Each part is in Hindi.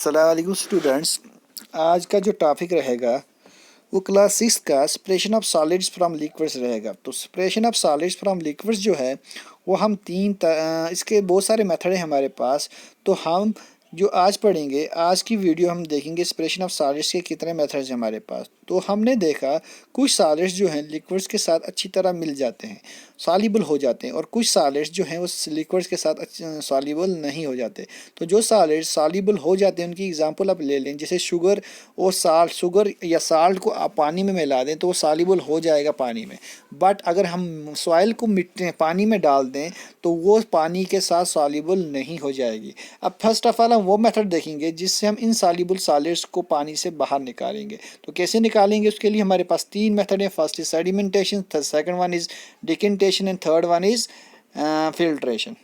अस्सलाम वालेकुम स्टूडेंट्स। आज का जो टॉपिक रहेगा वो क्लास 6 का separation of solids from liquids रहेगा। तो separation of solids from liquids जो है वो हम इसके बहुत सारे मेथड हैं हमारे पास। तो हम जो आज पढ़ेंगे, आज की वीडियो हम देखेंगे सेपरेशन ऑफ सॉलिड्स के कितने मेथड्स हैं हमारे पास। तो हमने देखा कुछ सॉलिड्स जो हैं लिक्विड्स के साथ अच्छी तरह मिल जाते हैं, सॉल्युबल हो जाते हैं, और कुछ सॉलिड्स जो हैं वो लिक्विड्स के साथ सॉल्युबल नहीं हो जाते। तो जो सॉलिड्स सॉल्युबल हो जाते हैं उनकी एग्जांपल आप ले लें, जैसे शुगर और साल्ट। शुगर या साल्ट को आप पानी में मिला दें तो वो सॉल्युबल हो जाएगा पानी में, बट अगर हम सॉइल को मिट्टी पानी में डाल दें तो वो पानी के साथ सॉल्युबल नहीं हो जाएगी। अब फर्स्ट ऑफ ऑल हम वो मेथड देखेंगे जिससे हम इनसॉल्युबल सॉलिड्स को पानी से बाहर निकालेंगे। तो कैसे निकालेंगे, उसके लिए हमारे पास तीन मेथड हैं। First is sedimentation, second one is decantation and third one is filtration.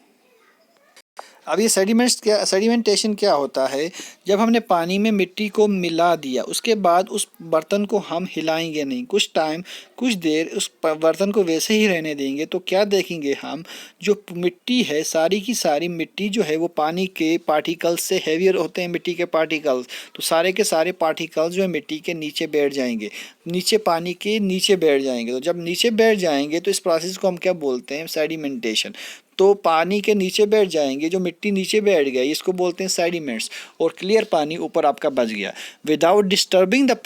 अब ये सेडिमेंटेशन क्या होता है? जब हमने पानी में मिट्टी को मिला दिया उसके बाद उस बर्तन को हम हिलाएंगे नहीं, कुछ टाइम कुछ देर उस बर्तन को वैसे ही रहने देंगे। तो क्या देखेंगे हम, जो मिट्टी है सारी की सारी मिट्टी जो है वो पानी के पार्टिकल्स से हेवियर होते हैं। मिट्टी के पार्टिकल्स तो सारे के सारे पार्टिकल्स जो है मिट्टी के नीचे बैठ जाएंगे, नीचे पानी के नीचे बैठ जाएंगे। तो जब नीचे बैठ जाएंगे तो इस प्रोसेस को हम क्या बोलते हैं? सेडिमेंटेशन। तो पानी के नीचे बैठ जाएंगे, जो मिट्टी नीचे बैठ गई इसको बोलते हैं सेडिमेंट्स, और क्लियर पानी ऊपर आपका बच गया। Without disturbing the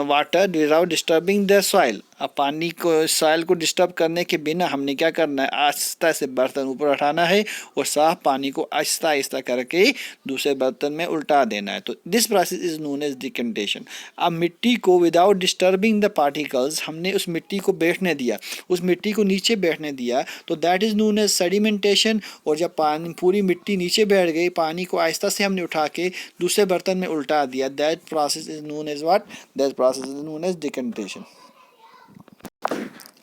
water, without disturbing the soil. अब पानी को, सॉइल को डिस्टर्ब करने के बिना हमने क्या करना है? आहिस्ता से बर्तन ऊपर उठाना है और साफ पानी को आहिस्ता आहिस्ता करके दूसरे बर्तन में उल्टा देना है। तो this process is known as decantation. अब मिट्टी को विदाउट डिस्टर्बिंग द पार्टिकल्स, हमने उस मिट्टी को बैठने दिया, उस मिट्टी को नीचे बैठने दिया, तो that is known as sedimentation. और जब पानी पूरी मिट्टी नीचे बैठ गई, पानी को आहिस्ता से हमने उठा के दूसरे बर्तन में उल्टा दिया, that process is known as what? That process is known as decantation.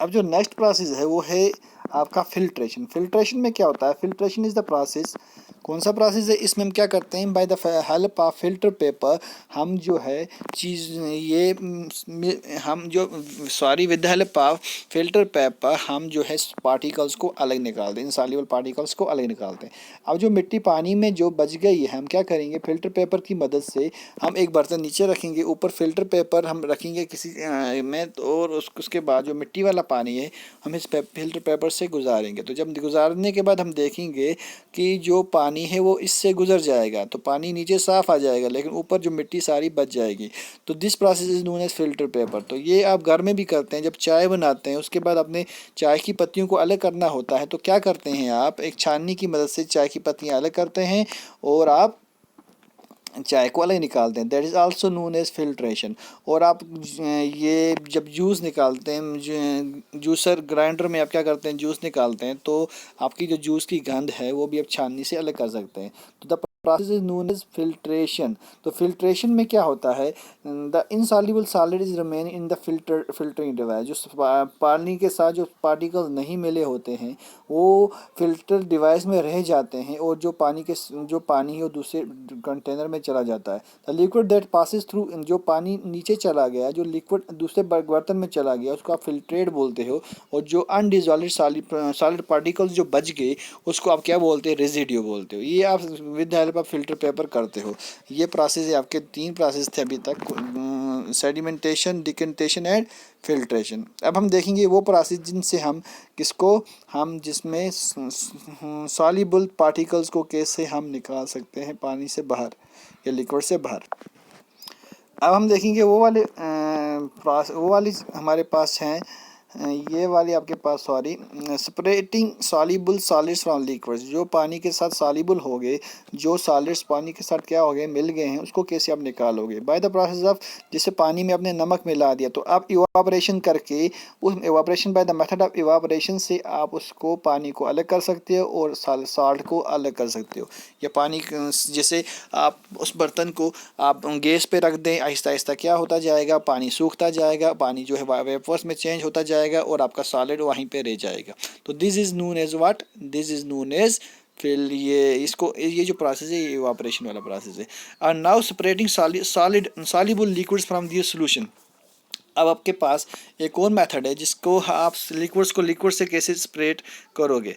अब जो नेक्स्ट प्रोसेस है वो है आपका फिल्ट्रेशन। फिल्ट्रेशन में क्या होता है? फिल्ट्रेशन इज द प्रोसेस, कौन सा प्रोसेस है? इसमें हम क्या करते हैं? By the help of filter paper हम जो है चीज़ ये हम जो sorry with the help of filter paper हम जो है पार्टिकल्स को अलग निकालते हैं, इनसॉल्युबल पार्टिकल्स को अलग निकालते हैं। अब जो मिट्टी पानी में जो बच गई है हम क्या करेंगे? फिल्टर पेपर की मदद से हम एक बर्तन नीचे रखेंगे, ऊपर फिल्टर पेपर हम रखेंगे किसी में, और उसके बाद जो मिट्टी वाला पानी है हम इस फिल्टर पेपर से गुजारेंगे। तो जब गुजारने के बाद हम देखेंगे कि जो पानी है वो इससे गुजर जाएगा, तो पानी नीचे साफ आ जाएगा, लेकिन ऊपर जो मिट्टी सारी बच जाएगी। तो this process is known as filter paper. तो ये आप घर में भी करते हैं, जब चाय बनाते हैं उसके बाद अपने चाय की पत्तियों को अलग करना होता है तो क्या करते हैं आप? एक छाननी की मदद से चाय की पत्तियां अलग करते हैं और आप चाय को अलग निकालते हैं। That is also known as filtration. और आप ये जब जूस निकालते हैं, जूसर ग्राइंडर में आप क्या करते हैं? जूस निकालते हैं, तो आपकी जो जूस की गंध है वो भी आप छाननी से अलग कर सकते हैं। तो the process is known as filtration. तो फिल्ट्रेशन में क्या होता है? The insoluble solid is remain in the filtering device. जो पानी के साथ जो पार्टिकल्स नहीं मिले होते हैं वो फिल्टर डिवाइस में रह जाते हैं, और जो पानी है वो दूसरे कंटेनर में चला जाता है। The liquid that passes through, जो पानी नीचे चला गया, जो लिक्विड दूसरे बर्तन में चला गया उसको आप फिल्ट्रेट बोलते हो। और जो अनडिजॉल्व्ड सॉलिड पार्टिकल्स जो बच गए उसको आप क्या बोलते हैं? रेजिड्यू बोलते हो। ये आप with the help of filter paper करते हो। ये प्रोसेस है, आपके तीन प्रोसेस थे अभी तक, सेडिमेंटेशन, डिकेंटेशन एंड फिल्ट्रेशन। अब हम देखेंगे वो प्रोसेस जिनसे हम जिसमें सॉल्युबल पार्टिकल्स को कैसे हम निकाल सकते हैं पानी से बाहर या लिक्विड से बाहर। अब हम देखेंगे वो वाली हमारे पास हैं, ये वाली आपके पास sorry separating soluble solids from liquids. जो पानी के साथ सॉल्युबल हो गए, जो सॉलिड्स पानी के साथ क्या हो गए? मिल गए हैं, उसको कैसे आप निकालोगे? बाय द प्रोसेस ऑफ, जैसे पानी में आपने नमक मिला दिया तो आप इवापोरेशन करके, उस evaporation by the method of evaporation से आप उसको पानी को अलग कर सकते हो और साल्ट को अलग कर सकते हो। या पानी जैसे आप उस बर्तन को आप गैस पे रख दें, आहिस्ता आहिस्ता क्या होता जाएगा? पानी सूखता जाएगा, पानी जो है वेपर्स में चेंज होता जाएगा और आपका सॉलिड वहीं पे रह जाएगा। तो this is known as what? This is known as फिर ये जो प्रोसेस है ये इवापोरेशन वाला प्रोसेस है। और now separating soluble liquids from this solution. अब आपके पास एक और मेथड है जिसको आप लिक्विड्स को लिक्विड से कैसे सेपरेट करोगे।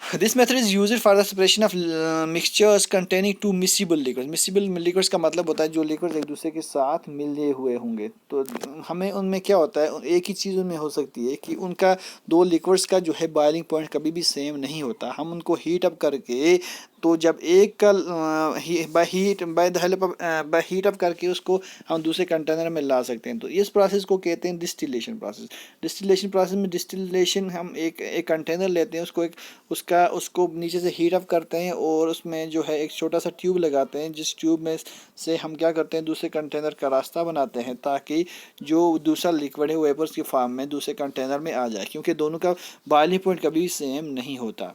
This method is used for the separation of mixtures containing two miscible liquids. Miscible liquids का मतलब होता है जो लिक्विड्स एक दूसरे के साथ मिले हुए होंगे। तो हमें उनमें क्या होता है, एक ही चीज़ उनमें हो सकती है कि उनका दो लिक्विड्स का जो है बॉइलिंग पॉइंट कभी भी सेम नहीं होता। हम उनको हीट अप करके, तो जब एक का by the help of by heat up करके उसको हम दूसरे कंटेनर में ला सकते हैं। तो इस प्रोसेस को कहते हैं डिस्टिलेशन प्रोसेस। डिस्टिलेशन प्रोसेस में डिस्टिलेशन हम एक कंटेनर लेते हैं, उसको उसको नीचे से हीट अप करते हैं और उसमें जो है एक छोटा सा ट्यूब लगाते हैं, जिस ट्यूब में से हम क्या करते हैं दूसरे कंटेनर का रास्ता बनाते हैं ताकि जो दूसरा लिक्विड है वेपर्स की फॉर्म में दूसरे कंटेनर में आ जाए, क्योंकि दोनों का बॉइलिंग पॉइंट कभी सेम नहीं होता।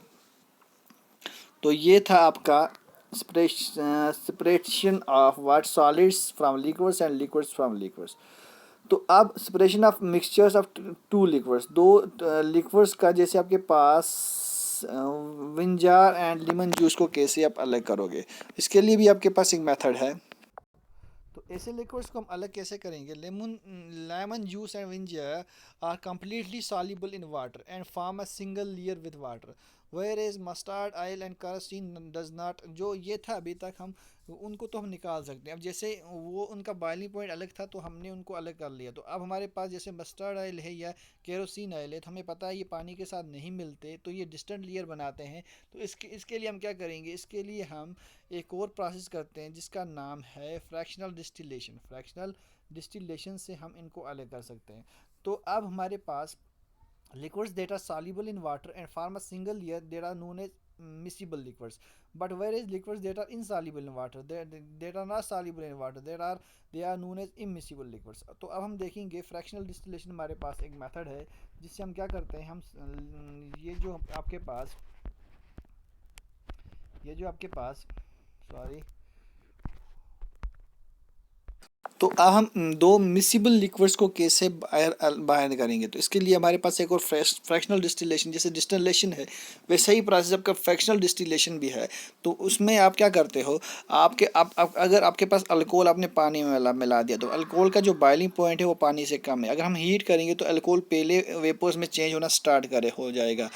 तो ये था आपका separation of what solids from liquids and liquids from liquids. तो अब separation of mixtures of two liquids, दो लिक्विड्स का, जैसे आपके पास विंजार एंड लेमन जूस को कैसे आप अलग करोगे, इसके लिए भी आपके पास एक मेथड है। तो ऐसे लिक्विड्स को हम अलग कैसे करेंगे। Lemon juice and vinegar are completely soluble in water and form a single layer with water, whereas mustard oil and kerosene does not। जो ये था अभी तक, हम उनको तो हम निकाल सकते हैं। अब जैसे वो उनका बॉइलिंग पॉइंट अलग था तो हमने उनको अलग कर लिया। तो अब हमारे पास जैसे मस्टर्ड ऑयल है या केरोसिन ऑयल है, तो हमें पता है ये पानी के साथ नहीं मिलते, तो ये डिस्टेंट लेयर बनाते हैं। तो इसके लिए हम क्या करेंगे, इसके लिए हम एक और प्रोसेस करते हैं जिसका नाम है फ्रैक्शनल डिस्टिलेशन। फ्रैक्शनल डिस्टिलेशन से हम इनको अलग कर सकते हैं। तो अब हमारे पास liquids that are soluble in water and form a single layer, they are known as miscible liquids, but whereas liquids that are insoluble in water, that are not soluble in water, they are known as immiscible liquids। तो अब हम देखेंगे फ्रैक्शनल डिस्टिलेशन, हमारे पास एक मेथड है जिससे हम क्या करते हैं, हम ये जो आपके पास सॉरी तो अब हम दो मिसिबल लिक्विड्स को कैसे बाहर करेंगे। तो इसके लिए हमारे पास एक और फ्रैक्शनल डिस्टिलेशन, जैसे डिस्टिलेशन है वैसे ही प्रोसेस आपका फ्रैक्शनल डिस्टिलेशन भी है। तो उसमें आप क्या करते हो, अगर आपके पास अल्कोहल आपने पानी में मिला दिया, तो अल्कोहल का जो बॉइलिंग पॉइंट है वो पानी से कम है। अगर हम हीट करेंगे तो अल्कोहल पहले वेपर्स में चेंज होना स्टार्ट हो जाएगा।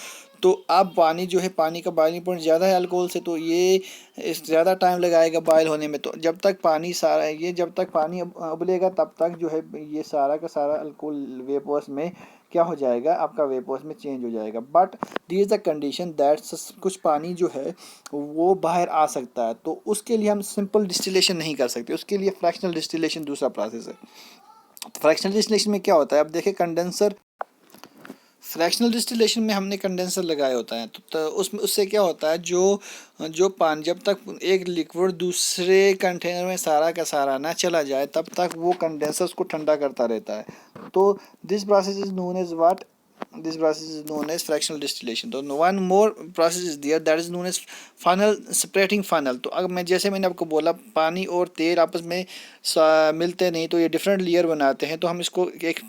तो अब पानी जो है, पानी का बॉइलिंग पॉइंट ज़्यादा है अल्कोहल से, तो ये ज़्यादा टाइम लगाएगा बॉयल होने में। तो जब तक पानी उबलेगा तब तक जो है ये सारा का सारा अल्कोहल वेपर्स में क्या हो जाएगा, आपका वेपर्स में चेंज हो जाएगा। But this is the condition that कुछ पानी जो है वो बाहर आ सकता है। तो उसके लिए हम सिंपल डिस्टिलेशन नहीं कर सकते, उसके लिए फ्रैक्शनल डिस्टिलेशन दूसरा प्रोसेस है। फ्रैक्शनल डिस्टिलेशन में क्या होता है, अब देखिए कंडेंसर, फ्रैक्शनल डिस्टिलेशन में हमने कंडेंसर लगाया होता है। तो उसमें उससे क्या होता है, जो पानी, जब तक एक लिक्विड दूसरे कंटेनर में सारा का सारा ना चला जाए तब तक वो कंडेंसर उसको ठंडा करता रहता है। तो this process is known as what, this process is known as fractional distillation. तो one more process is there that is known as funnel, separating funnel. तो अगर मैंने आपको बोला पानी और तेल आपस में मिलते नहीं, तो ये डिफरेंट लेयर बनाते हैं। तो हम इसको एक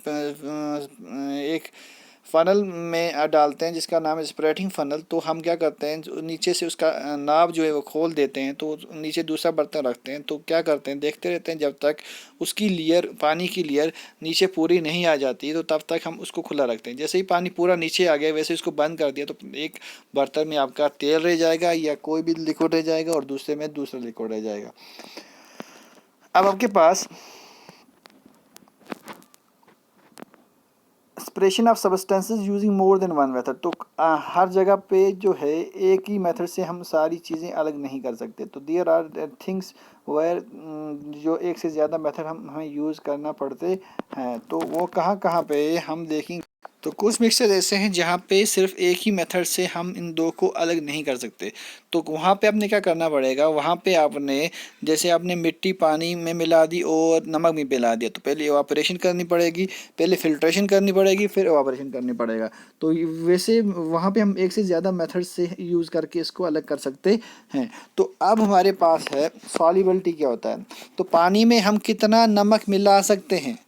फ़नल में डालते हैं जिसका नाम है स्प्रेडिंग फ़नल। तो हम क्या करते हैं, नीचे से उसका नाब जो है वो खोल देते हैं, तो नीचे दूसरा बर्तन रखते हैं। तो क्या करते हैं, देखते रहते हैं जब तक उसकी लेयर, पानी की लेयर नीचे पूरी नहीं आ जाती, तो तब तक हम उसको खुला रखते हैं। जैसे ही पानी पूरा नीचे आ गया वैसे उसको बंद कर दिया, तो एक बर्तन में आपका तेल रह जाएगा या कोई भी लिक्विड रह जाएगा और दूसरे में दूसरा लिक्विड रह जाएगा। अब आपके पास separation of substances using more than one method. तो हर जगह पे जो है एक ही मेथड से हम सारी चीज़ें अलग नहीं कर सकते। तो देयर आर थिंग्स वेयर जो एक से ज़्यादा मेथड हमें यूज़ करना पड़ते हैं। तो वो कहाँ कहाँ पे हम देखेंगे। तो कुछ मिक्सचर ऐसे हैं जहाँ पे सिर्फ एक ही मेथड से हम इन दो को अलग नहीं कर सकते। तो वहाँ पे आपने क्या करना पड़ेगा, वहाँ पे आपने जैसे आपने मिट्टी पानी में मिला दी और नमक भी मिला दिया, तो पहले एवापोरेशन करनी पड़ेगी, पहले फिल्ट्रेशन करनी पड़ेगी, फिर एवापोरेशन करनी पड़ेगा। तो वैसे वहाँ पे हम एक से ज़्यादा मेथड से यूज़ करके इसको अलग कर सकते हैं। तो अब हमारे पास है सॉल्युबिलिटी क्या होता है। तो पानी में हम कितना नमक मिला सकते हैं,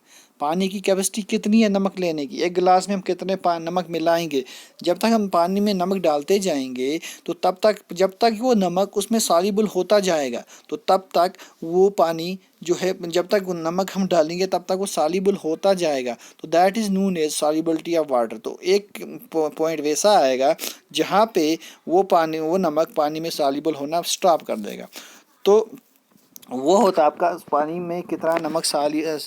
पानी की कैपेसिटी कितनी है नमक लेने की, एक गिलास में हम कितने नमक मिलाएंगे। जब तक हम पानी में नमक डालते जाएंगे तो तब तक, जब तक वो नमक उसमें सॉल्युबल होता जाएगा तो तब तक वो पानी जो है, जब तक वो नमक हम डालेंगे तब तक वो सॉल्युबल होता जाएगा। तो that is known as solubility of water. तो एक पॉइंट वैसा आएगा जहाँ पे वो नमक पानी में सॉल्युबल होना स्टॉप कर देगा। तो वो होता है आपका पानी में कितना नमक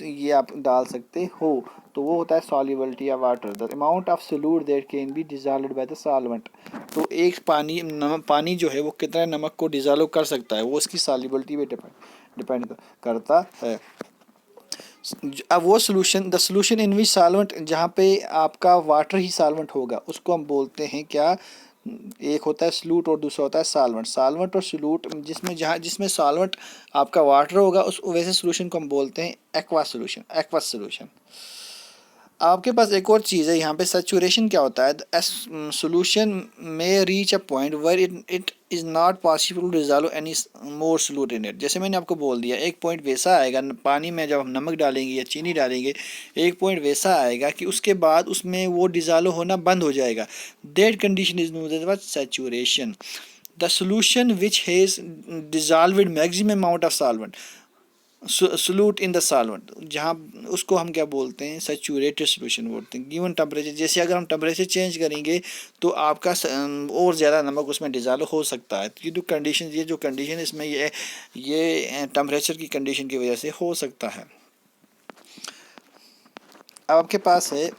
ये आप डाल सकते हो। तो वो होता है solubility of water, the amount of solute that can be dissolved by the solvent. तो एक पानी जो है वो कितना नमक को डिसॉल्व कर सकता है, वो उसकी सॉल्युबिलिटी पे डिपेंड करता है। अब वो the solution in which solvent, जहाँ पे आपका वाटर ही सॉल्वेंट होगा उसको हम बोलते हैं क्या, एक होता है सॉल्यूट और दूसरा होता है सॉल्वेंट। सॉल्वेंट और सॉल्यूट जिसमें सॉल्वेंट आपका वाटर होगा उस वैसे सॉल्यूशन को हम बोलते हैं एक्वस सॉल्यूशन। आपके पास एक और चीज़ है यहाँ पे, सैचुरेशन क्या होता है, सॉल्यूशन में reach a point where it is not possible to dissolve any more solute in it. जैसे मैंने आपको बोल दिया, एक पॉइंट वैसा आएगा पानी में जब हम नमक डालेंगे या चीनी डालेंगे, एक पॉइंट वैसा आएगा कि उसके बाद उसमें वो डिसॉल्व होना बंद हो जाएगा। That condition is known as saturation. The solution which has dissolved maximum amount of solvent solute in the solvent, जहाँ उसको हम क्या बोलते हैं, सैचुरेटेड सोल्यूशन बोलते हैं। गिवन टेम्परेचर, जैसे अगर हम टेम्परेचर चेंज करेंगे तो आपका और ज़्यादा नमक उसमें डिसॉल्व हो सकता है। ये जो कंडीशन इसमें ये टेम्परेचर की कंडीशन की वजह से हो सकता है। अब आपके पास है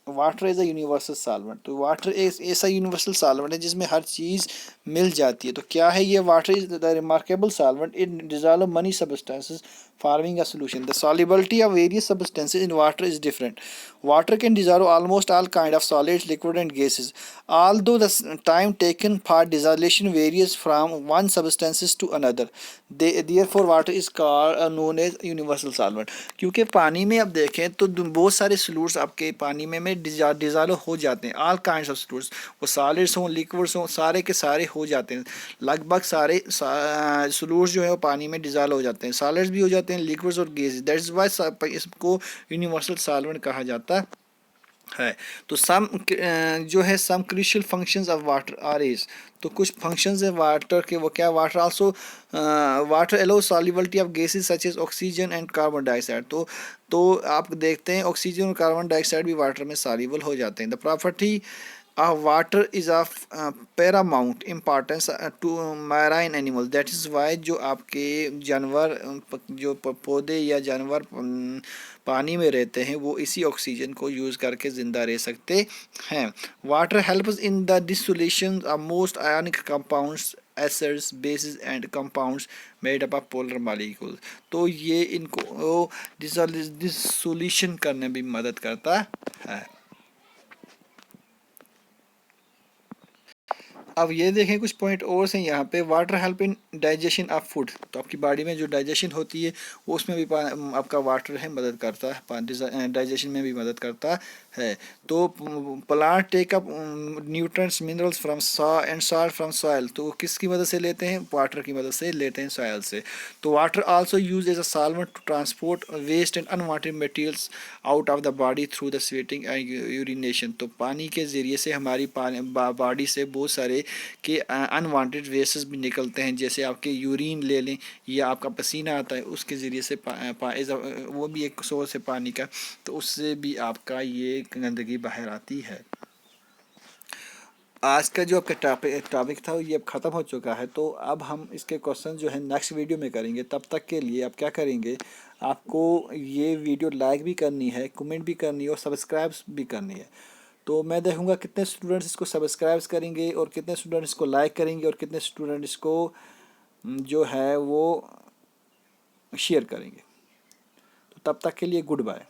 water is a universal solvent. तो वाटर ऐसा यूनिवर्सल सॉल्वेंट है जिसमें हर चीज़ मिल जाती है। तो क्या है ये, water is the remarkable solvent, it dissolve money substances forming a solution. The solubility of various substances in water is different. Water can dissolve almost all kind of solids, liquid and gases. Although the time taken for dissolution varies from one substances to another. Therefore water is called known as universal solvent. क्योंकि पानी में आप देखें तो बहुत सारे सॉल्यूट्स आपके पानी में डिसॉल्व हो जाते हैं। ऑल काइंड्स ऑफ सॉल्यूट्स, वो सॉलिड्स हों लिक्विड्स हों, सारे के सारे हो जाते हैं। लगभग सारे सॉल्यूट्स जो है वो पानी में डिसॉल्व हो जाते हैं, सॉलिड्स भी हो जाते हैं, लिक्विड्स और गैसेस। दैट इज वाई इसको यूनिवर्सल सॉल्वेंट कहा जाता है। तो जो है some crucial functions of water are is, तो कुछ फंक्शंस है वाटर के, वो क्या, water also water allow solubility of gases such as oxygen and carbon dioxide. तो आप देखते हैं ऑक्सीजन और कार्बन डाइऑक्साइड भी वाटर में सॉल्युबल हो जाते हैं। The property water is of paramount importance to marine animal. That is why जो आपके जानवर जो पौधे या जानवर पानी में रहते हैं वो इसी ऑक्सीजन को यूज़ करके ज़िंदा रह सकते हैं। Water helps in the dissolution of most ionic compounds, acids, basis and compounds made up of polar molecules. तो ये इनको डिसोल्यूशन करने में भी मदद करता है। अब ये देखें कुछ पॉइंट और हैं यहाँ पे, water help in digestion of food. तो आपकी बॉडी में जो डाइजेशन होती है वो उसमें भी आपका वाटर है मदद करता है, डाइजेशन में भी मदद करता है। तो plant take up nutrients minerals from and salt from soil. तो वो किसकी मदद से लेते हैं, वाटर की मदद से लेते हैं, सॉइल से। तो water also use as a solvent to transport waste and unwanted materials out of the body through the sweating and urination. तो पानी के ज़रिए से हमारी बॉडी से बहुत सारे के अनवांटेड वेस्टेज भी निकलते हैं, जैसे आपके यूरिन ले लें या आपका पसीना आता है उसके ज़रिए से वो भी एक सोर्स है पानी का, तो उससे भी आपका ये गंदगी बाहर आती है। आज का जो आपका टॉपिक था ये अब ख़त्म हो चुका है। तो अब हम इसके क्वेश्चन जो है नेक्स्ट वीडियो में करेंगे। तब तक के लिए आप क्या करेंगे, आपको ये वीडियो लाइक भी करनी है, कमेंट भी करनी है और सब्सक्राइब भी करनी है। तो मैं देखूंगा कितने स्टूडेंट्स इसको सब्सक्राइब करेंगे और कितने स्टूडेंट्स इसको लाइक करेंगे और कितने स्टूडेंट इसको जो है वो शेयर करेंगे। तो तब तक के लिए गुड बाय।